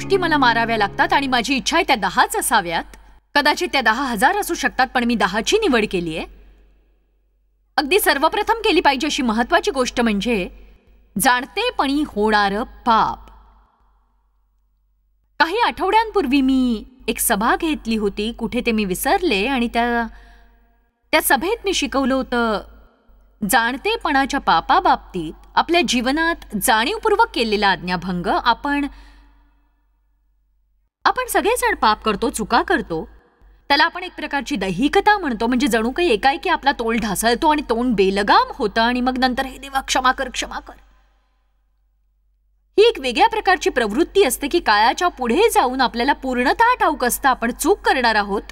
गोष्टी मला माराव्या लागतात आणि माझी इच्छा आहे त्या 10च असाव्यात. कदाचित त्या 10,000 असू शकतात, पण मी 10ची निवड केली आहे. अगदी सर्वप्रथम केली पाहिजे अशी महत्वाची गोष्ट म्हणजे जाणतेपणी होणारं पाप. काही आठवड्यांपूर्वी मी एक सभा घेतली होती, कुठे ते मी विसरले, आणि त्या सभेत मी शिकवलं होतं जाणतेपणाच्या पापाबाबतीत आपल्या जीवनात जाणीवपूर्वक केलेला आज्ञाभंग. आपण सगळेजण पाप करतो, चुका करतो. त्याला आपण एक प्रकारची दैहिकता म्हणतो, म्हणजे जणू काही एकाएकी आपला तोल ढासळतो आणि तोंड बेलगाम होतं आणि मग नंतर हे देवा क्षमा कर क्षमा कर. ही एक वेगळ्या प्रकारची प्रवृत्ती असते की काळाच्या पुढे जाऊन आपल्याला पूर्णतः ठाऊक असतं आपण चूक करणार आहोत,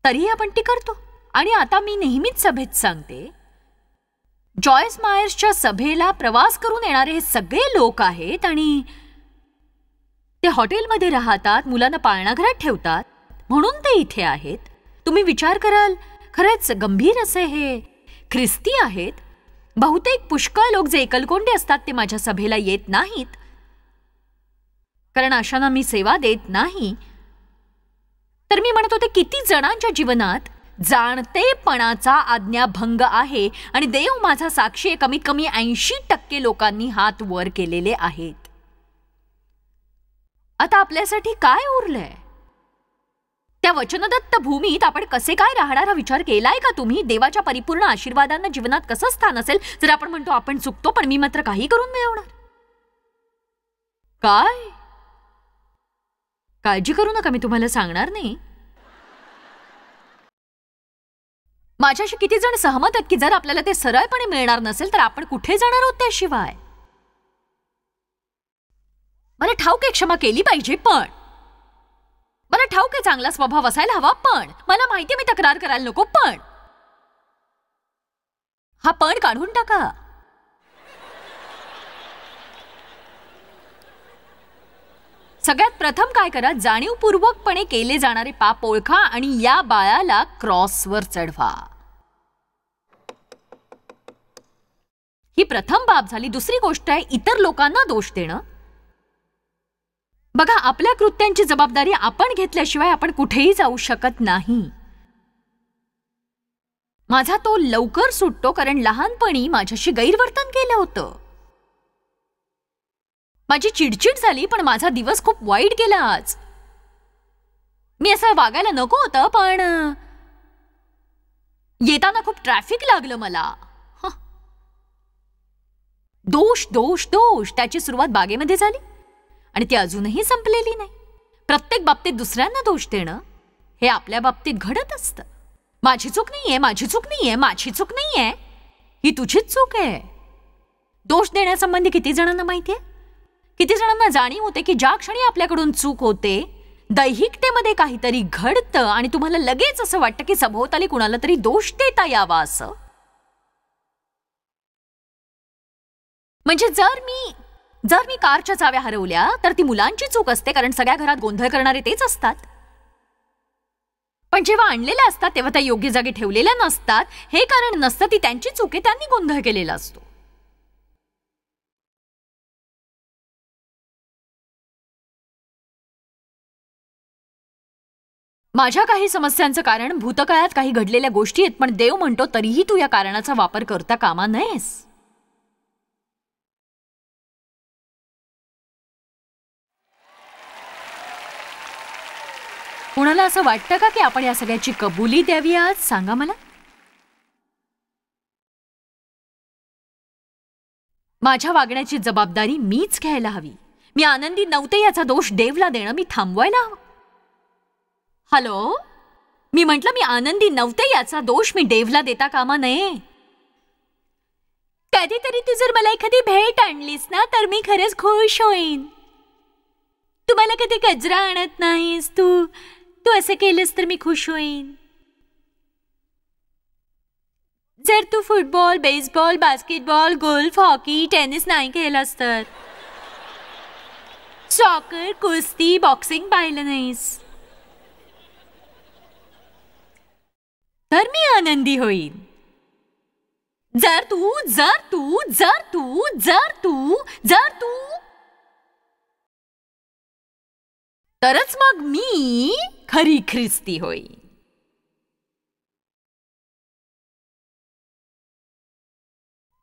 तरीही आपण ती करतो. आणि आता मी नेहमीच सभेत सांगते, जॉयस मायर्सच्या सभेला प्रवास करून येणारे हे सगळे लोक आहेत आणि ते हॉटेलमध्ये राहतात, मुलांना पाळणाघरात ठेवतात, म्हणून ते इथे आहेत. तुम्ही विचार कराल, खरंच गंभीर असे हे ख्रिस्ती आहेत. बहुतेक पुष्कळ लोक जे एकलकोंडे असतात ते माझ्या सभेला येत नाहीत, कारण अशांना मी सेवा देत नाही. तर मी म्हणत होते, किती जणांच्या जीवनात जाणतेपणाचा आज्ञाभंग आहे आणि देव माझा साक्षी आहे, कमीत कमी 80% लोकांनी हात वर केलेले आहेत. आता आपल्यासाठी काय उरलंय? त्या वचनदत्त भूमीत आपण कसे काय राहणार हा विचार केलाय का तुम्ही? देवाच्या परिपूर्ण आशीर्वादांना जीवनात कसं स्थान असेल जर आपण म्हणतो आपण चुकतो पण मी मात्र काही करून मिळवणार? काय काळजी करू नका, मी तुम्हाला सांगणार नाही. माझ्याशी किती जण सहमत आहेत की जर आपल्याला ते सरळपणे मिळणार नसेल तर आपण कुठे जाणार आहोत त्याशिवाय? मला ठाऊक आहे क्षमा केली पाहिजे, पण मला ठाऊक आहे चांगला स्वभाव असायला हवा, पण मला माहिती मी तक्रार करायला नको, पण हा पण काढून टाका. सगळ्यात प्रथम काय करा, जाणीवपूर्वकपणे केले जाणारे पाप ओळखा आणि या बाळाला क्रॉसवर चढवा. ही प्रथम बाब झाली. दुसरी गोष्ट आहे इतर लोकांना दोष देणं. बघा, आपल्या कृत्यांची जबाबदारी आपण घेतल्याशिवाय आपण कुठेही जाऊ शकत नाही. माझा तो लवकर सुटतो कारण लहानपणी माझ्याशी गैरवर्तन केलं होतं. माझी चिडचिड झाली, पण माझा दिवस खूप वाईट गेला आज. मी असं वागायला नको होतं, पण येताना खूप ट्रॅफिक लागलं मला. दोष दोष दोष त्याची सुरुवात बागेमध्ये झाली आणि ती अजूनही संपलेली नाही. प्रत्येक बाबतीत दुसऱ्यांना दोष देणं हे आपल्या बाबतीत घडत असतं. माझी चूक नाहीये, माझी चूक नाहीये, माझी चूक नाहीये, ही तुझीच चूक आहे. दोष देण्यासंबंधी किती जणांना माहितीये? किती जणांना जाणीव होते की ज्या क्षणी आपल्याकडून चूक होते दैहिकतेमध्ये काहीतरी घडतं आणि तुम्हाला लगेच असं वाटतं की सभोवताली कुणाला तरी दोष देता यावा असं. म्हणजे जर मी कारच्या चाव्या हरवल्या तर ती मुलांची चूक असते कारण सगळ्या घरात गोंधळ करणारे तेच असतात. पण जेव्हा आणलेल्या असतात तेव्हा त्या योग्य जागी ठेवलेल्या नसतात. हे कारण नसतं, ती त्यांची चूक आहे, त्यांनी गोंधळ केलेला असतो. माझ्या काही समस्यांचं कारण भूतकाळात काही घडलेल्या गोष्टी आहेत, पण देव म्हणतो तरीही तू या कारणाचा वापर करता कामा नयेस. कुणाला असं वाटतं का की आपण या सगळ्याची कबुली द्यावी आज? सांगा मला. माझ्या वागण्याची जबाबदारी मीच घ्यायला हवी. मी आनंदी नव्हते याचा दोष देवला देणं मी थांबवायला हवं. हॅलो, मी म्हटलं मी आनंदी नव्हते याचा दोष मी देवला देता कामा नये. कधीतरी तू जर मला एखादी भेट आणलीस ना तर मी खरंच खुश होईन. तू मला कधी गजरा आणत नाहीस, तू असं केलंस तर मी खुश होईन. जर तू football, baseball, basketball, golf, hockey, tennis नाही खेळलास तर, सॉकर, कुस्ती, बॉक्सिंग पाहिलं नाहीस तर मी आनंदी होईन. जर तू तरच मग मी खरी ख्रिस्ती होईल.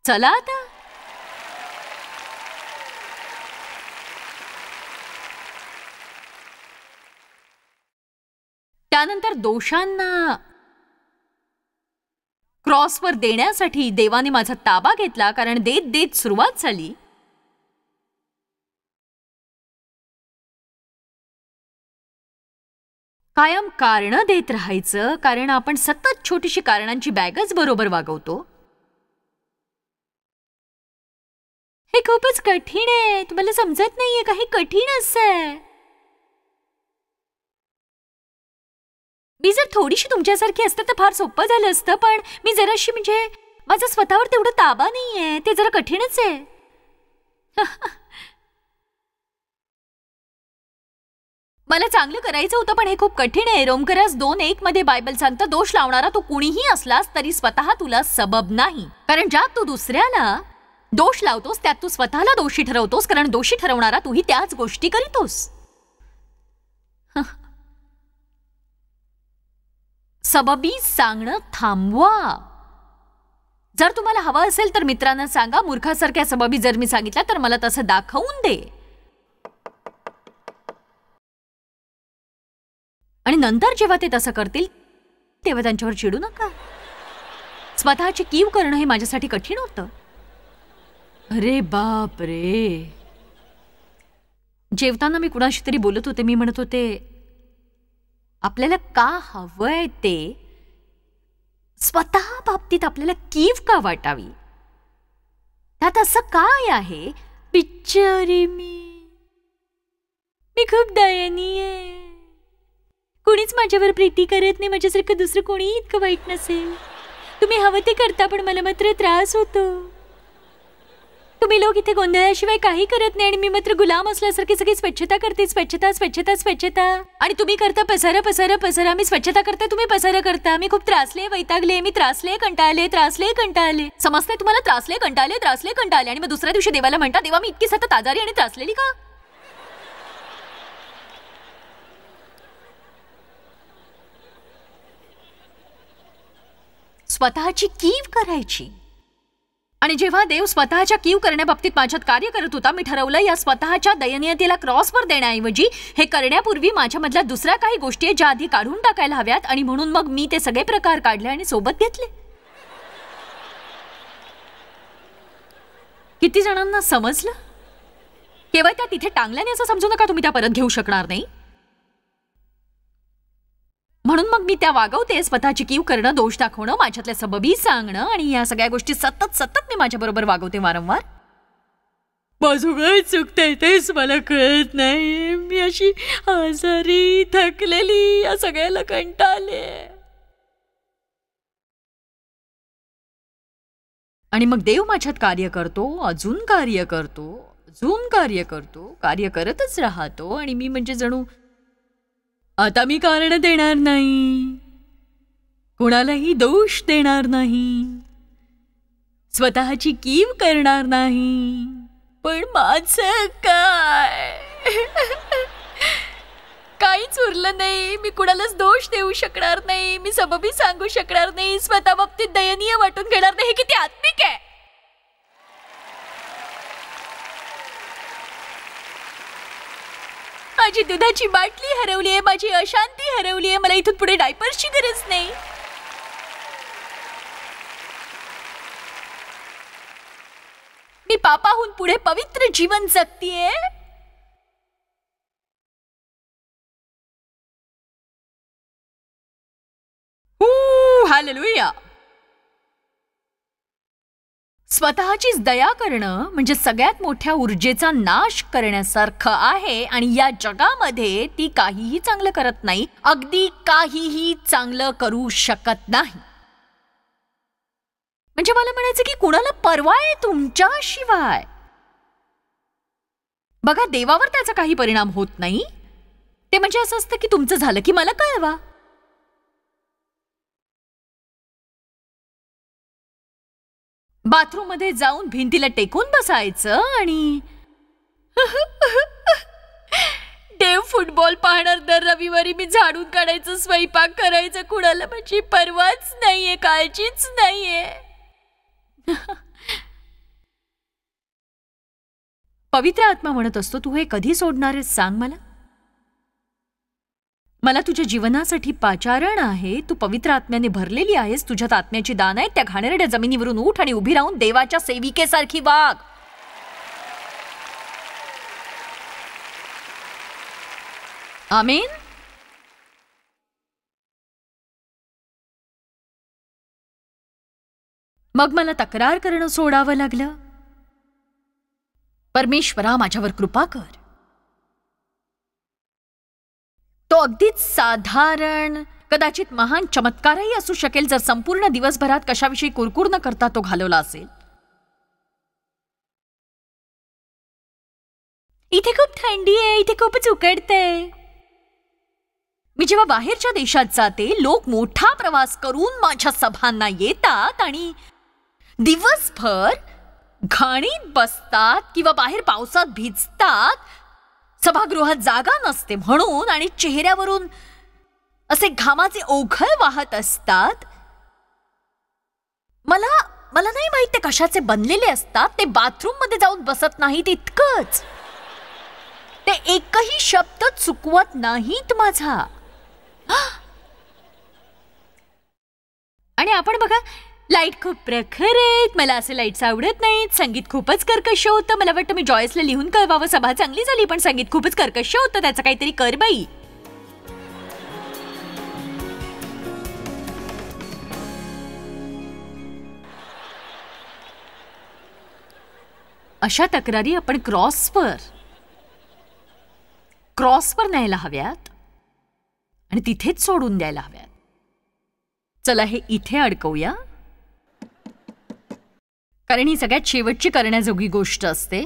चला आता. त्यानंतर दोषांना क्रॉसवर देण्यासाठी देवाने माझा ताबा घेतला, कारण देत देत सुरुवात झाली. कायम कारण देत राहायचं, कारण आपण सतत छोटीशी कारणांची बॅगच बरोबर वागवतो. हे खूपच कठीण आहे. तुम्हाला समजत नाहीये काही कठीण असं. मी जर थोडीशी तुमच्यासारखी असते तर फार सोपं झालं असतं, पण मी जराशी म्हणजे माझा स्वतःवर तेवढा ताबा नाहीये, ते जरा कठीणच आहे. मला चांगलं करायचं होतं, पण हे खूप कठीण आहे. रोमकरास 2:1 मध्ये बायबल सांगतं, दोष लावणारा तू कुणीही असलास तरी स्वतः तुला सबब नाही, कारण ज्यात तू दुसऱ्याला दोष लावतोस त्यात तू स्वतःला दोषी ठरवतोस, कारण दोषी ठरवणारा तूही त्याच गोष्टी करीतोस. सबबी सांगणं थांबवा. जर तुम्हाला हवं असेल तर मित्रांना सांगा, मूर्खासारख्या सबबी जर मी सांगितल्या तर मला तसं दाखवून दे. आणि नंतर जेव्हा ते तसं करतील तेव्हा त्यांच्यावर चिडू नका. स्वतःची कीव करणं हे माझ्यासाठी कठीण होतं. अरे बाप रे. जेवताना मी कुणाशी तरी बोलत होते. मी म्हणत होते, आपल्याला का हवंय ते स्वतः बाबतीत आपल्याला कीव का वाटावी, त्यात असं काय आहे. बिचारी मी खूप दयनीय आहे. कुणीच माझ्यावर प्रीती करत नाही. माझ्यासारखं दुसरं कोणी इतकं वाईट नसेल. तुम्ही हवं ते करता, पण मला मात्र त्रास होतो. तुम्ही लोक इथे गोंधळाशिवाय काही करत नाही आणि मी मात्र गुलाम असल्यासारखी सगळी स्वच्छता करते. स्वच्छता स्वच्छता स्वच्छता. आणि तुम्ही करता पसारा पसारा पसारा. मी स्वच्छता करते, तुम्ही पसारा करता. मी खूप त्रासले, वैतागले. मी त्रासले, कंटाळले, त्रासले, कंटाळले. समजते तुम्हाला? त्रासले, कंटाळले, त्रासले, कंटाळले. आणि मग दुसऱ्या दिवशी देवाला म्हणता, देवा मी इतकी सतत आजारी आणि त्रासलेली का? स्वतःची कीव करायची. आणि जेव्हा देव स्वतःच्या कीव करण्याबाबतीत माझ्यात कार्य करत होता, मी ठरवलं या स्वतःच्या दयनीयतेला क्रॉसवर देण्याऐवजी हे करण्यापूर्वी माझ्यामधल्या दुसऱ्या काही गोष्टी आहेत ज्या आधी काढून टाकायला हव्यात. आणि म्हणून मग मी ते सगळे प्रकार काढले आणि सोबत घेतले. किती जणांना समजलं? केवळ त्या तिथे टांगल्याने असं समजू नका तुम्ही त्या परत घेऊ शकणार नाही. म्हणून मग मी त्या वागवते. स्वतःची कीव करणं, दोष दाखवणं, माझ्यातल्या सबबी सांगणं आणि या सगळ्या गोष्टी सतत सतत मी माझ्या बरोबर वागवते वारंवार. माझं काय चुकतंय तेच मला कळत नाही. मी अशी आजारी, थकलेली, या सगळ्याला कंटाळले. आणि मग देव माझ्यात कार्य करतो, अजून कार्य करतो, अजून कार्य करतो, कार्य करतच राहतो. आणि मी म्हणजे जणू आता मी कारण देणार नाही, कोणालाही दोष देणार नाही, स्वतःची कीव करणार नाही. पण माझं काय? काहीच उरलं नाही. मी कुणालाच दोष देऊ शकणार नाही. मी सबबी सांगू शकणार नाही. स्वतः बाबतीत दयनीय वाटून घेणार नाही. हे किती आत्मिक आहे. माझी दुधाची बाटली हरवली आहे. माझी अशांती हरवली आहे. मला इथून पुढे डायपर्सची गरज नाही. मी पापाहून पुढे पवित्र जीवन जगतीये. हालेलुया. स्वतःचीच दया करणं म्हणजे सगळ्यात मोठ्या ऊर्जेचा नाश करण्यासारखं आहे. आणि या जगामध्ये ती काहीही चांगलं करत नाही. अगदी काहीही चांगलं करू शकत नाही. म्हणजे मला म्हणायचं की कुणाला परवा आहे तुमच्याशिवाय? बघा, देवावर त्याचा काही परिणाम होत नाही. ते म्हणजे असं असतं की तुमचं झालं की मला कळवा. बाथरूम मध्ये जाऊन भिंतीला टेकून बसायचं आणि देव फुटबॉल पाहणार, दर रविवारी मी झाडून काढायचं, स्वयंपाक करायचं, कुणाला माझी परवाच नाहीये, काळजीच नाहीये. पवित्र आत्मा म्हणत असतो, तू हे कधी सोडणार आहेस सांग मला. मला तुझ्या जीवनासाठी पाचारण आहे. तू पवित्र आत्म्याने भरलेली आहेस. तुझ्यात आत्म्याची दान आहेत. त्या घाणेरड्या जमिनीवरून उठ आणि उभी राहून देवाच्या सेविकेसारखी वाग. आमेन. मग मला तक्रार करणं सोडावं लागलं. परमेश्वरा, माझ्यावर कृपा कर. तो अगदीच साधारण, कदाचित महान चमत्कारही असू शकेल जर संपूर्ण दिवसभरात कशाविषयी कुरकुर न करता तो घालवला असेल. इथे खूप थंडी आहे, इथे खूपच उकडतंय. मी जेव्हा बाहेरच्या देशात जाते, लोक मोठा प्रवास करून माझ्या सभांना येतात आणि दिवसभर घाणीत बसतात किंवा बाहेर पावसात भिजतात. सभागृहात जागा नसते म्हणून आणि चेहऱ्यावरून असे घामाचे ओघळ वाहत असतात. मला नाही माहित ते कशाचे बनलेले असतात. ते बाथरूम मध्ये जाऊन बसत नाहीत इतकंच. ते एकही शब्द चुकवत नाहीत माझा. आणि आपण बघा, लाईट खूप प्रखर आहेत. मला असे लाईट्स आवडत नाहीत. संगीत खूपच कर्कश होतं. मला वाटतं मी जॉयसला लिहून कळवावं, सभा चांगली झाली पण संगीत खूपच कर्कश होतं, त्याचं काहीतरी कर बाई. अशा तक्रारी आपण क्रॉसवर न्यायला हव्यात आणि तिथेच सोडून द्यायला हव्यात. चला हे इथे अडकवूया, कारण ही सगळ्यात शेवटची करण्याजोगी गोष्ट असते.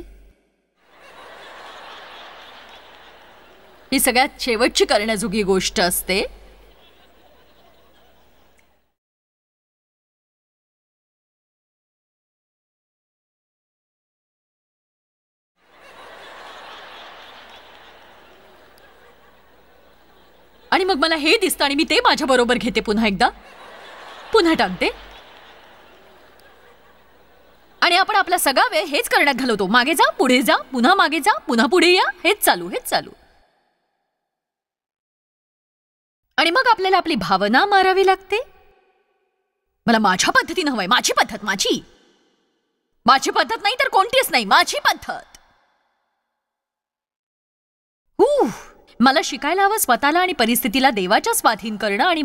ही सगळ्यात शेवटची करण्याजोगी गोष्ट असते. आणि मग मला हे दिसतं आणि मी ते माझ्या बरोबर घेते, पुन्हा टाकते आणि आपण आपला सगळा वेळ हेच करण्यात घालवतो. मागे जा, पुढे जा, पुन्हा मागे जा, पुन्हा पुढे या, हेच चालू. आणि मग आपल्याला आपली भावना मारावी लागते. मला माझ्या पद्धतीनं हवंय, माझी पद्धत नाही तर कोणतीच नाही, माझी पद्धत. मला शिकायला हवं स्वतःला आणि परिस्थितीला देवाच्या स्वाधीन करणं. आणि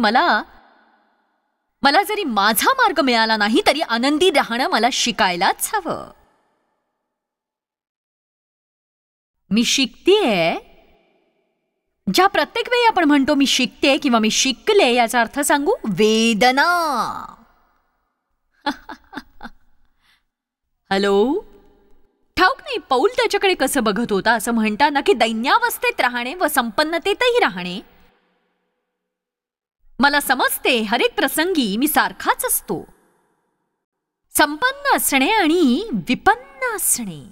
मला जरी माझा मार्ग मिळाला नाही तरी आनंदी राहणं मला शिकायलाच हवं. मी शिकतेय. ज्या प्रत्येक वेळी आपण म्हणतो मी शिकते किंवा मी शिकले, याचा अर्थ सांगू, वेदना. हॅलो. ठाऊक नाही पौल त्याच्याकडे कसं बघत होता. असं म्हणताना की दैन्यावस्थेत राहणे व संपन्नतेतही राहणे. मला समजते हर एक प्रसंगी मी सारखाच असतो. संपन्न असणे आणि विपन्न असणे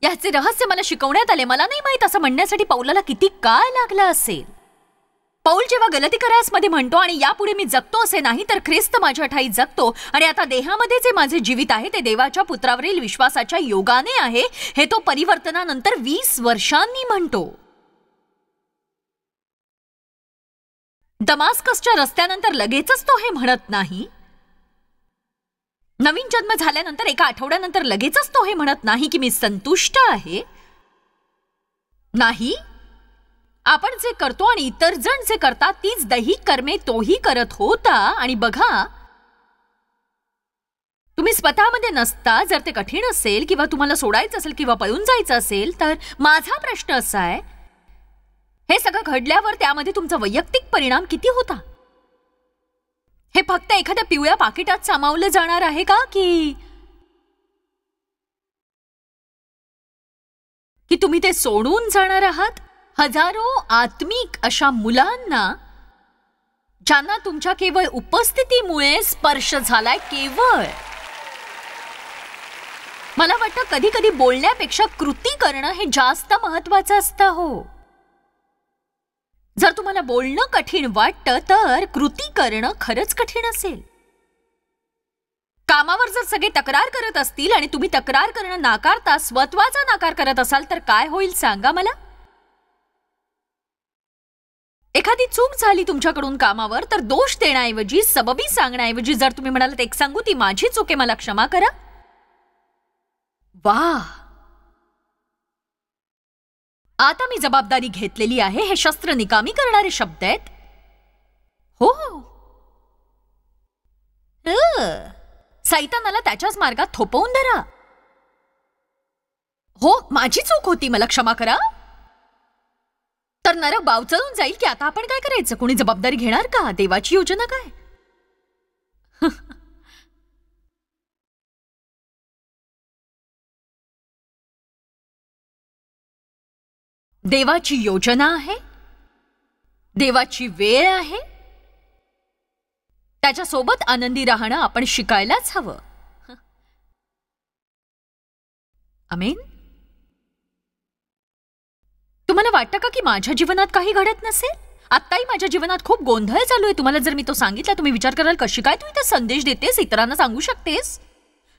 याचे रहस्य मला शिकवण्यात आले. मला नाही माहित असं म्हणण्यासाठी पौलाला किती काळ लागला असेल. पौल जेव्हा गलतीकरासमध्ये म्हणतो आणि यापुढे मी जगतो असे नाही तर ख्रिस्त माझ्या ठाई जगतो आणि आता देहामध्ये जे माझे जीवित आहे ते देवाच्या पुत्रावरील विश्वासाच्या योगाने आहे, हे तो परिवर्तनानंतर 20 वर्षांनी म्हणतो. दमास्कसच्या रस्त्यानंतर लगेचच तो हे म्हणत नाही. नवीन जन्म झाल्यानंतर एका आठवड्यानंतर लगेचच तो हे म्हणत नाही की मी संतुष्ट आहे. नाही, आपण जे करतो आणि इतर जण जे करतात तीच दैहिक कर्मे तोही करत होता. आणि बघा, तुम्ही स्वतःमध्ये नसता. जर ते कठीण असेल किंवा तुम्हाला सोडायचं असेल किंवा पळून जायचं असेल तर माझा प्रश्न असा आहे, हे सगळं घडल्यावर त्यामध्ये तुमचा वैयक्तिक परिणाम किती होता? हे फक्त एखाद्या पिवळ्या पाकिटात सामावलं जाणार आहे का की तुम्ही ते सोडून जाणार आहात? हजारो आत्मिक अशा मुलांना ज्यांना तुमच्या केवळ उपस्थितीमुळे स्पर्श झालाय. केवळ मला वाटतं कधी कधी बोलण्यापेक्षा कृती करणं हे जास्त महत्वाचं असतं. हो, जर तुम्हाला बोलणं कठीण वाटतं तर कृती करणं खरंच कठीण असेल. कामावर जर सगळे तक्रार करत असतील आणि तुम्ही तक्रार करणं नाकारता स्वत्वाचा नाकार करत असाल तर काय होईल सांगा मला. एखादी चूक झाली तुमच्याकडून कामावर तर दोष देण्याऐवजी सबबी सांगण्याऐवजी जर तुम्ही म्हणालात एक सांगू ती माझी चूक आहे मला क्षमा करा. वा, आता मी जबाबदारी घेतलेली आहे हे शस्त्र निकामी करणारे शब्द आहेत. हो, सैतानाला त्याच्याच मार्गात थोपवून धरा. हो, माझी चूक होती मला क्षमा करा. तर नरक बावचळून जाईल की आता आपण काय करायचं, कोणी जबाबदारी घेणार का, देवाची योजना काय. देवाची योजना आहे, देवाची वेळ आहे, त्याच्यासोबत आनंदी राहणं आपण शिकायलाच हवं. आमेन. तुम्हाला वाटतं का की माझ्या जीवनात काही घडत नसेल? आत्ताही माझ्या जीवनात खूप गोंधळ चालू आहे. तुम्हाला जर मी तो सांगितला तुम्ही विचार कराल कशी काय तू इथे संदेश देतेस, इतरांना सांगू शकतेस.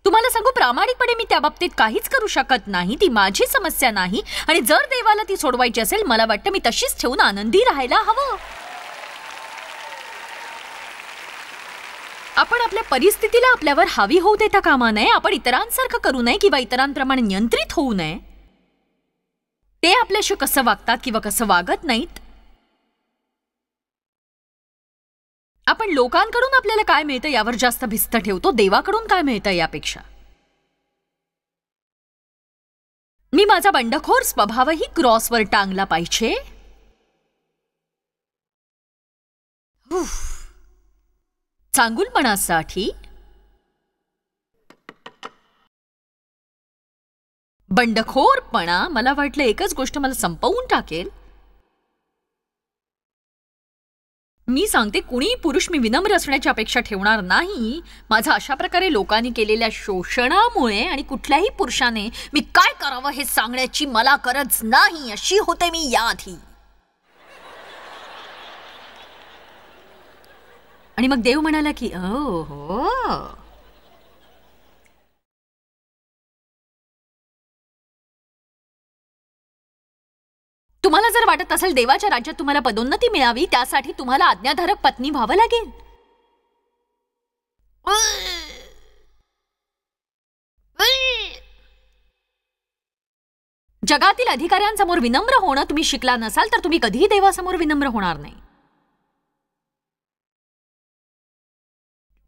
तुम्हाला सांगू प्रामाणिकपणे मी त्या बाबतीत काहीच करू शकत नाही. ती माझी समस्या नाही आणि जर देवाला ती सोडवायची असेल मला वाटतं मी तशीच ठेवून आनंदी राहायला हवं. आपण आपल्या परिस्थितीला आपल्यावर हावी होऊ देता कामा नये. आपण इतरांसारखं करू नये किंवा इतरांप्रमाणे नियंत्रित होऊ नये. ते आपल्याशी कसं वागतात किंवा कसं वागत नाहीत. आपण लोकांकडून आपल्याला काय मिळतं यावर जास्त भिस्त ठेवतो, देवाकडून काय मिळतं यापेक्षा. मी माझा बंडखोर स्वभावही क्रॉसवर टांगला पाहिजे. चांगुलपणासाठी बंडखोरपणा, मला वाटलं एकच गोष्ट मला संपवून टाकेल. मी सांगते कुणी पुरुष मी विनम्र असण्याची अपेक्षा ठेवणार नाही. माझा अशा प्रकारे लोकांनी केलेल्या शोषणामुळे आणि कुठल्याही पुरुषाने मी काय करावं हे सांगण्याची मला गरज नाही, अशी होते मी याआधी. आणि मग देव म्हणाला की हो, तुम्हाला जर वाटत असेल देवाच्या राज्यात तुम्हाला पदोन्नती मिळावी त्यासाठी तुम्हाला आज्ञाधारक पत्नी व्हावं लागेल. जगातील अधिकाऱ्यांसमोर विनम्र होणं तुम्ही शिकला नसाल तर तुम्ही कधीही देवासमोर विनम्र होणार नाही.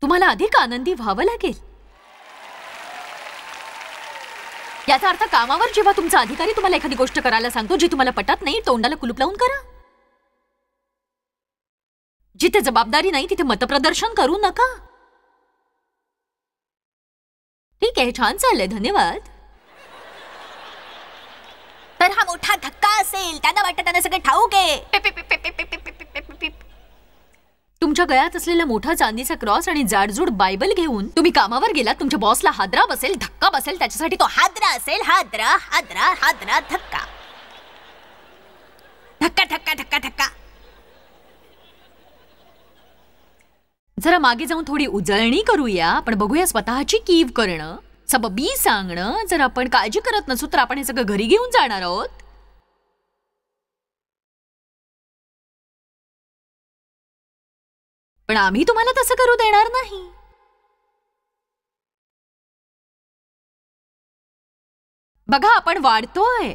तुम्हाला अधिक आनंदी व्हावं लागेल. याचा अर्थ कामावर जेव्हा तुमचा अधिकारी तुम्हाला एखादी गोष्ट करायला सांगतो जी तुम्हाला पटत नाही, तोंडाला कुलूप लावून करा. जिथे जबाबदारी नाही तिथे मतप्रदर्शन करू नका. ठीक आहे, छान चाललंय, धन्यवाद. तर हा मोठा धक्का असेल, त्यांना वाटतं त्यांना सगळं ठाऊक आहे. तुमच्या गळ्यात असलेला मोठा चांदीचा क्रॉस आणि जाडजूड बायबल घेऊन तुम्ही कामावर गेलात. तुमच्या बॉसला हादरा बसेल, धक्का बसेल, त्याच्यासाठी तो हादरा असेल. हादरा हादरा हादरा धक्का धक्का धक्का धक्का धक्का. जरा मागे जाऊन थोडी उजळणी करूया. आपण बघूया स्वतःची कीव करणं, सबबी सांगणं. जर आपण काळजी करत नसू तर आपण हे सगळं घरी घेऊन जाणार आहोत. पण आम्ही तुम्हाला तसं करू देणार नाही. बघा, आपण वाढतोय.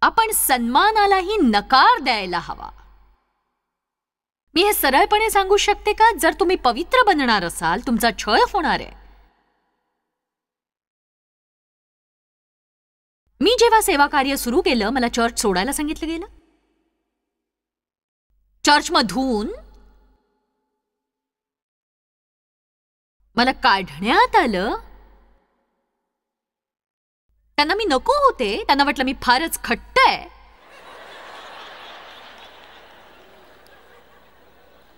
आपण सन्मानालाही नकार द्यायला हवा. मी हे सरळपणे सांगू शकते का, जर तुम्ही पवित्र बनणार असाल तुमचा छळ होणार आहे. मी जेव्हा सेवा कार्य सुरू केलं मला चर्च सोडायला सांगितलं गेलं. चर्चमधून मला काढण्यात आलं. त्यांना मी नको होते. त्यांना वाटलं मी फारच खट्ट आहे.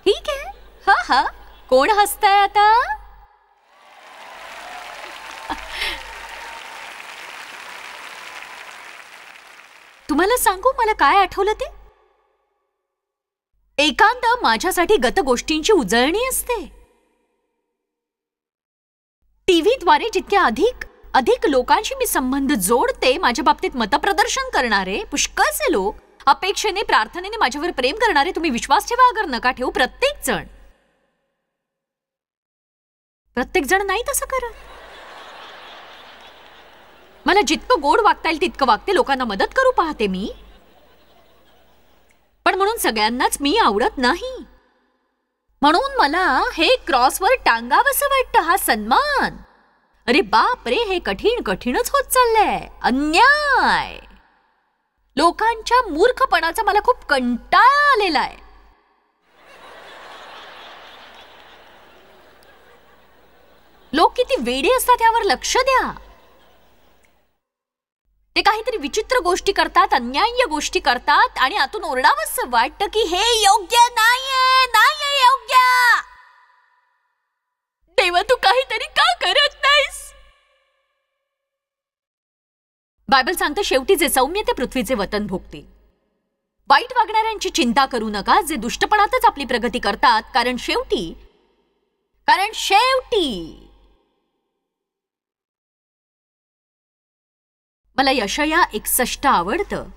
ठीक आहे, हा हा, कोण हसताय आता? तुम्हाला सांगू मला काय आठवलं ते? एकांत माझ्यासाठी गत गोष्टींची उजळणी असते. टीव्हीद्वारे जितके अधिक लोकांशी मी संबंध जोडते, माझ्या बाबतीत मतप्रदर्शन करणारे पुष्कळसे लोक, अपेक्षेने प्रार्थनेने माझ्यावर प्रेम करणारे, तुम्ही विश्वास ठेवा अगर नका ठेवू, प्रत्येक जण नाही तसं करत. मला जितकं गोड वागता येईल तितकं वागते, लोकांना मदत करू पाहते मी, पण म्हणून सगळ्यांनाच मी आवडत नाही. म्हणून मला हे क्रॉसवर टांगावंसं वाटतं, हा सन्मान. अरे बाप रे, हे कठीणच होत चाललंय. अन्याय, लोकांच्या मूर्खपणाचा मला खूप कंटाळा आलेला आहे. लोक किती वेडे असतात यावर लक्ष द्या. ते काहीतरी विचित्र गोष्टी करतात, अन्याय्य गोष्टी करतात आणि आतून ओरडावंसं वाटतं की हे योग्य नाहीये योग्य. देवा, तू काहीतरी का करत नाहीस? बायबल सांगतं, शेवटी जे सौम्य ते पृथ्वीचे वतन भोगतील. वाईट वागणाऱ्यांची चिंता करू नका, जे दुष्टपणातच आपली प्रगती करतात, कारण शेवटी मला यशाया 61 आवडतं.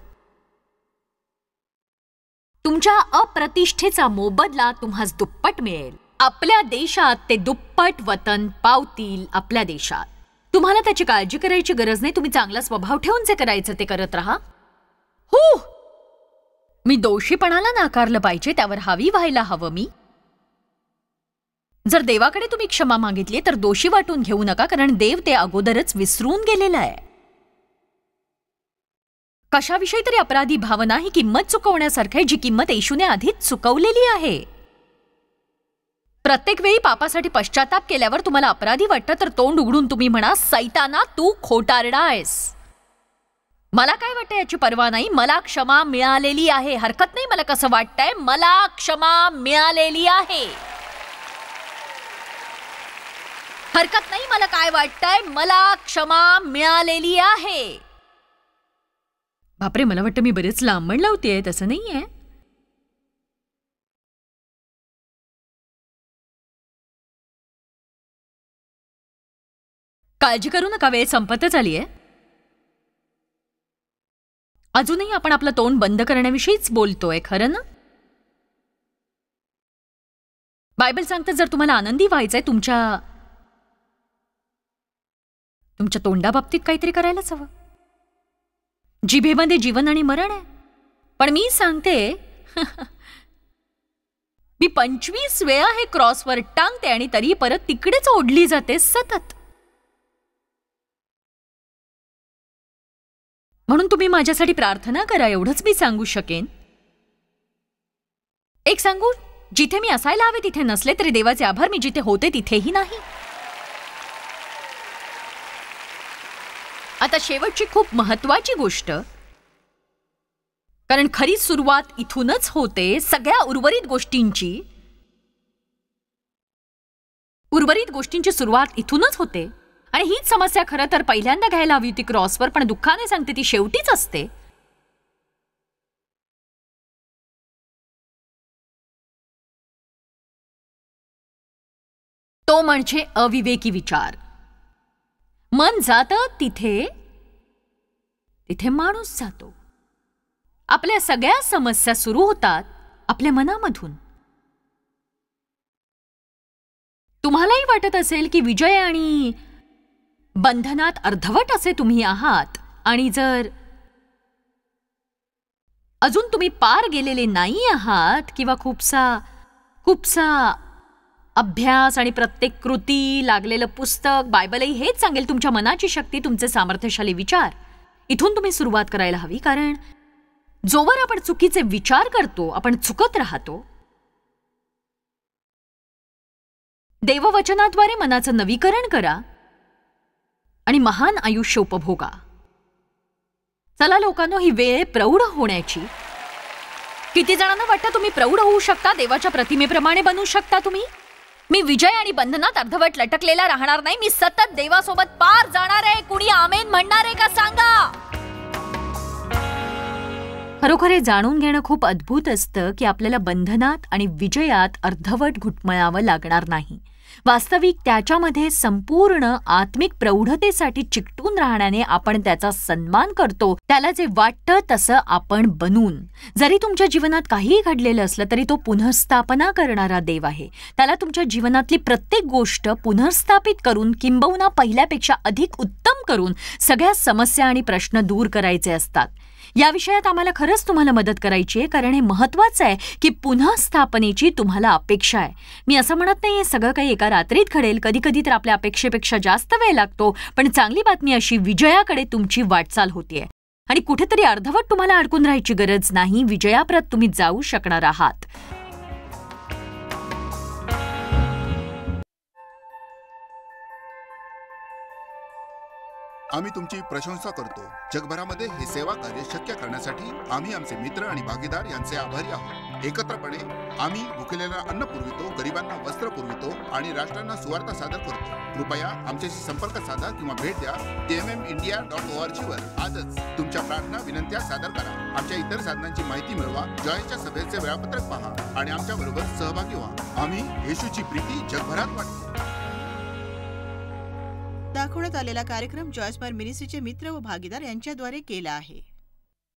तुमच्या अप्रतिष्ठेचा मोबदला तुम्हास दुप्पट मिळेल. आपल्या देशात ते दुप्पट वतन पावतील. आपल्या देशात तुम्हाला त्याची काळजी करायची गरज नाही. तुम्ही चांगला स्वभाव ठेवून जे करायचं ते करत राहा. हो, मी दोषीपणाला नाकारलं पाहिजे, त्यावर हावी व्हायला हवं मी. जर देवाकडे तुम्ही क्षमा मागितली तर दोषी वाटून घेऊ नका, कारण देव ते अगोदरच विसरून गेलेला आहे. कशाविषयी तरी अपराधी भावना ही किंमत चुकवण्यासारखी आहे, जी किंमत येशूने आधीच चुकवलेली आहे. प्रत्येक वेळी पापासाठी पश्चाताप केल्यावर तुम्हाला अपराधी वाटतं तर तोंड उघडून तुम्ही म्हणा, सैताना तू खोटारडा आहेस. मला काय वाटतं याची पर्वा नाही, मला क्षमा मिळालेली आहे. हरकत नाही मला कसं वाटतंय, मला क्षमा मिळालेली आहे. हरकत नाही मला काय वाटतंय, मला क्षमा मिळालेली आहे. बापरे, मला वाटतं मी बरेच लांबण लावतेय, तसं नाहीये. काळजी करू नका, वेळ संपतच आलीये. अजूनही आपण आपलं तोंड बंद करण्याविषयीच बोलतोय, खरं ना? बायबल सांगतं, जर तुम्हाला आनंदी व्हायचंय, तुमच्या तोंडाबाबतीत काहीतरी करायलाच हवं. जिभेमध्ये जीवन आणि मरण आहे. पण मी सांगते, मी 25 वेळा हे क्रॉसवर टांगते आणि तरी परत तिकडेच ओढली जाते सतत. म्हणून तुम्ही माझ्यासाठी प्रार्थना करा, एवढंच मी सांगू शकेन. एक सांगू, जिथे मी असायला हवे तिथे नसले तरी देवाचे आभार, मी जिथे होते तिथेही नाही. आता शेवटची खूप महत्वाची गोष्ट, कारण खरी सुरुवात इथूनच होते सगळ्या उर्वरित गोष्टींची सुरुवात इथूनच होते. आणि हीच समस्या खरं तर पहिल्यांदा घ्यायला हवी होती क्रॉसवर, पण दुःखाने सांगते ती शेवटीच असते. तो म्हणजे अविवेकी विचार. मन जातं तिथे माणूस जातो. आपल्या सगळ्या समस्या सुरू होतात आपल्या मनामधून. तुम्हालाही वाटत असेल की विजय आणि बंधनात अर्धवट असे तुम्ही आहात, आणि जर अजून तुम्ही पार गेलेले नाही आहात किंवा खूपसा अभ्यास आणि प्रत्येक कृती, लागलेलं पुस्तक, बायबलही हेच सांगेल, तुमच्या मनाची शक्ती, तुमचे सामर्थ्यशाली विचार, इथून तुम्ही सुरुवात करायला हवी. कारण जोवर आपण चुकीचे विचार करतो आपण चुकत राहतो. देववचनाद्वारे मनाचं नवीकरण करा आणि महान आयुष्य उपभोगा. चला लोकांनो, ही वेळ प्रौढ होण्याची. किती जणांना वाटतं तुम्ही प्रौढ होऊ शकता, देवाच्या प्रतिमेप्रमाणे बनू शकता तुम्ही? मी विजय आणि बंधनात अर्धवट लटकलेला राहणार नाही. मी सतत देवासोबत पार जाणार आहे. कुणी आमेन म्हणणार आहे का सांगा? खरोखर हे जाणून घेणं खूप अद्भुत असतं की आपल्याला बंधनात आणि विजयात अर्धवट घुटमळावं लागणार नाही. वास्तविक त्याच्यामध्ये संपूर्ण आत्मिक प्रौढतेसाठी चिकटून राहण्याने आपण त्याचा सन्मान करतो, त्याला जे वाटतं तसं आपण बनून. जरी तुमच्या जीवनात काहीही घडलेलं असलं तरी तो पुनर्स्थापना करणारा देव आहे. त्याला तुमच्या जीवनातली प्रत्येक गोष्ट पुनर्स्थापित करून, किंबहुना पहिल्यापेक्षा अधिक उत्तम करून सगळ्या समस्या आणि प्रश्न दूर करायचे असतात. या विषयात आम्हाला खरंच तुम्हाला मदत करायची आहे, कारण हे महत्त्वाचं आहे की पुन्हा स्थापनेची तुम्हाला अपेक्षा आहे. मी असं म्हणत नाही हे सगळं काही एका रात्रीत घडेल, कधी कधी तर आपल्या अपेक्षेपेक्षा जास्त वेळ लागतो, पण चांगली बातमी अशी, विजयाकडे तुमची वाटचाल होतीये आणि कुठेतरी अर्धवट तुम्हाला अडकून राहायची गरज नाही. विजयाप्रत तुम्ही जाऊ शकणार आहात. आम्ही तुमची प्रशंसा करतो. जगभरामध्ये हे सेवा कार्य शक्य करण्यासाठी आम्ही आमचे मित्र आणि भागीदार यांचे आभारी आहोत. एकत्रपणे आम्ही भुकेलेला अन्न पुरवितो, गरिबांना वस्त्र पुरवितो आणि राष्ट्रांना सुवार्ता सादर करतो. कृपया आमच्याशी संपर्क साधा किंवा भेट द्या tmmindia.org वर. आजच तुमच्या प्रार्थना विनंत्या सादर करा. आमच्या इतर साधनांची माहिती मिळवा, जॉयसच्या सभेचे वेळापत्रक पहा आणि आमच्या बरोबर सहभागी व्हा. आम्ही येशूची प्रीती जगभरात वाटतो. दाखवण्यात आलेला कार्यक्रम जॉयस मायर मिनिस्ट्रीचे मित्र व भागीदार यांच्याद्वारे केला आहे.